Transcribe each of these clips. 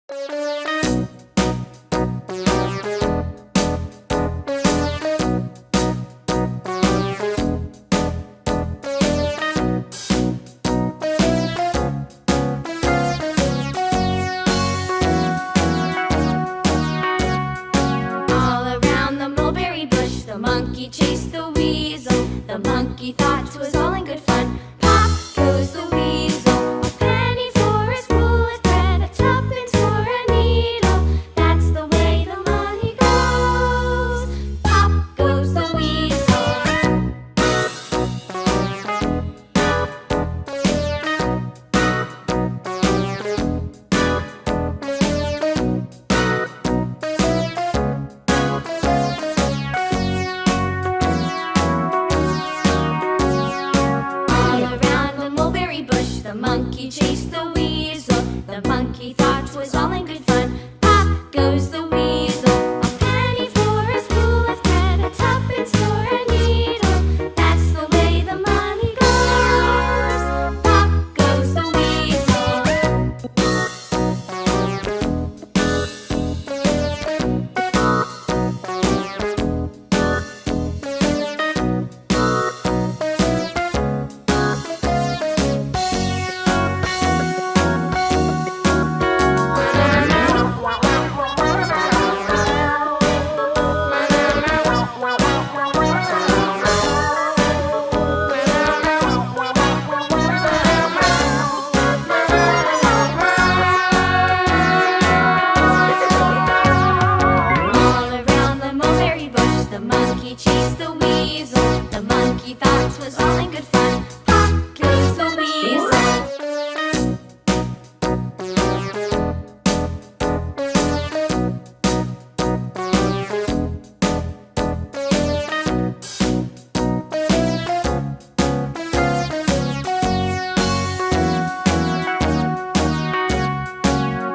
The monkey chased the weasel. The monkey thought 'twas all in good fun. Pop goes the weasel. A penny for a spool of thread, a tuppence for a needle. That's the way the money goes. Pop goes the weasel. The monkey chased the weasel. The monkey thought 'twas all in good fun. Pop goes the weasel. A penny for a spool of thread, a tuppence for a needle. That's the way the money goes. Pop goes the weasel. The monkey chased the weasel. The monkey thought 'twas all in good fun. Pop goes the weasel.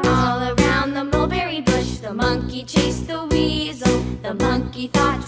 All around the mulberry bush, the monkey chased the weasel. The monkey thought